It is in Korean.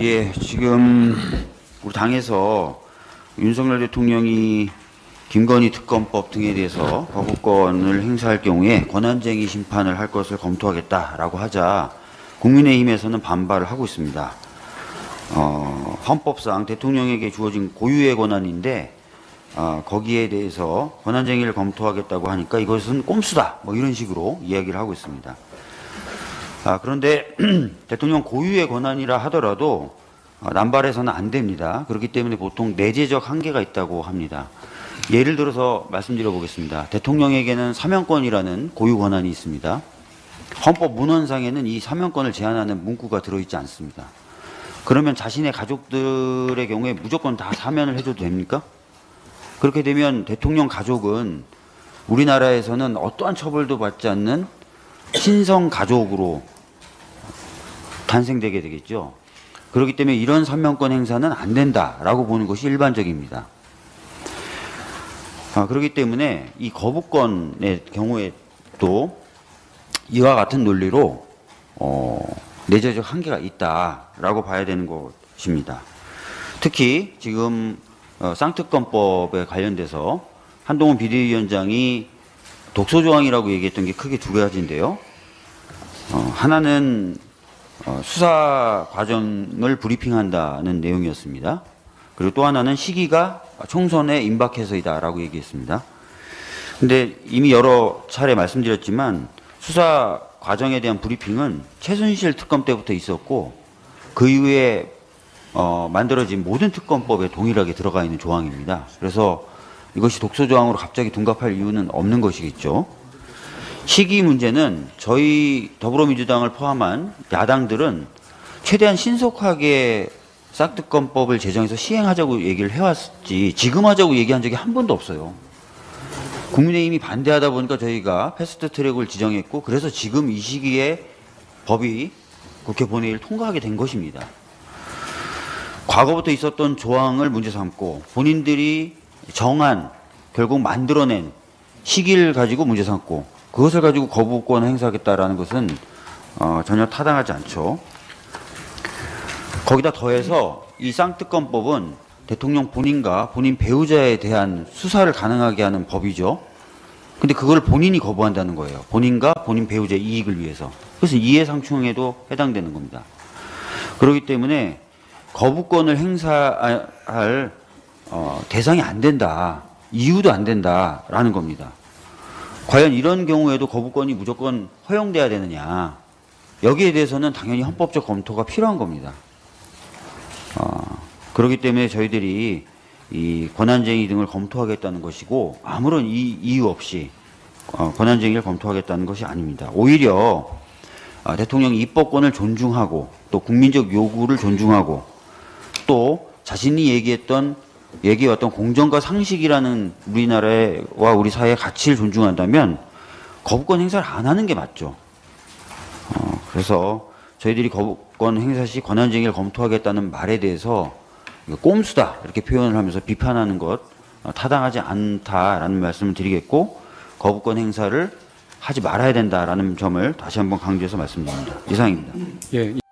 예, 지금 우리 당에서 윤석열 대통령이 김건희 특검법 등에 대해서 거부권을 행사할 경우에 권한쟁의 심판을 할 것을 검토하겠다라고 하자 국민의힘에서는 반발을 하고 있습니다. 헌법상 대통령에게 주어진 고유의 권한인데 거기에 대해서 권한쟁의를 검토하겠다고 하니까 이것은 꼼수다 뭐 이런 식으로 이야기를 하고 있습니다. 그런데 대통령 고유의 권한이라 하더라도 남발해서는 안 됩니다. 그렇기 때문에 보통 내재적 한계가 있다고 합니다. 예를 들어서 말씀드려 보겠습니다. 대통령에게는 사면권이라는 고유 권한이 있습니다. 헌법 문헌상에는 이 사면권을 제한하는 문구가 들어있지 않습니다. 그러면 자신의 가족들의 경우에 무조건 다 사면을 해줘도 됩니까? 그렇게 되면 대통령 가족은 우리나라에서는 어떠한 처벌도 받지 않는 신성 가족으로 탄생되게 되겠죠. 그렇기 때문에 이런 사면권 행사는 안 된다라고 보는 것이 일반적입니다. 그렇기 때문에 이 거부권의 경우에 또 이와 같은 논리로 내재적 한계가 있다라고 봐야 되는 것입니다. 특히 지금 쌍특검법에 관련돼서 한동훈 비대위원장이 독소조항이라고 얘기했던 게 크게 두 가지인데요. 하나는 수사 과정을 브리핑한다는 내용이었습니다. 그리고 또 하나는 시기가 총선에 임박해서이다라고 얘기했습니다. 근데 이미 여러 차례 말씀드렸지만 수사 과정에 대한 브리핑은 최순실 특검 때부터 있었고 그 이후에 만들어진 모든 특검법에 동일하게 들어가 있는 조항입니다. 그래서 이것이 독소조항으로 갑자기 둔갑할 이유는 없는 것이겠죠. 시기 문제는 저희 더불어민주당을 포함한 야당들은 최대한 신속하게 쌍특검법을 제정해서 시행하자고 얘기를 해왔지 지금 하자고 얘기한 적이 한 번도 없어요. 국민의힘이 반대하다 보니까 저희가 패스트트랙을 지정했고 그래서 지금 이 시기에 법이 국회 본회의를 통과하게 된 것입니다. 과거부터 있었던 조항을 문제 삼고 본인들이 정한 결국 만들어낸 시기를 가지고 문제 삼고 그것을 가지고 거부권을 행사하겠다라는 것은 전혀 타당하지 않죠. 거기다 더해서 이 쌍특검법은 대통령 본인과 본인 배우자에 대한 수사를 가능하게 하는 법이죠. 근데 그걸 본인이 거부한다는 거예요. 본인과 본인 배우자의 이익을 위해서. 그래서 이해상충에도 해당되는 겁니다. 그렇기 때문에 거부권을 행사할 대상이 안 된다. 이유도 안 된다라는 겁니다. 과연 이런 경우에도 거부권이 무조건 허용돼야 되느냐. 여기에 대해서는 당연히 헌법적 검토가 필요한 겁니다. 그렇기 때문에 저희들이 이 권한쟁의 등을 검토하겠다는 것이고 아무런 이유 없이 권한쟁의를 검토하겠다는 것이 아닙니다. 오히려 대통령이 입법권을 존중하고 또 국민적 요구를 존중하고 또 자신이 얘기해왔던 공정과 상식이라는 우리나라와 우리 사회의 가치를 존중한다면 거부권 행사를 안 하는 게 맞죠. 그래서 저희들이 거부권 행사 시 권한쟁의를 검토하겠다는 말에 대해서 꼼수다 이렇게 표현을 하면서 비판하는 것 타당하지 않다라는 말씀을 드리겠고 거부권 행사를 하지 말아야 된다라는 점을 다시 한번 강조해서 말씀드립니다. 이상입니다. 예.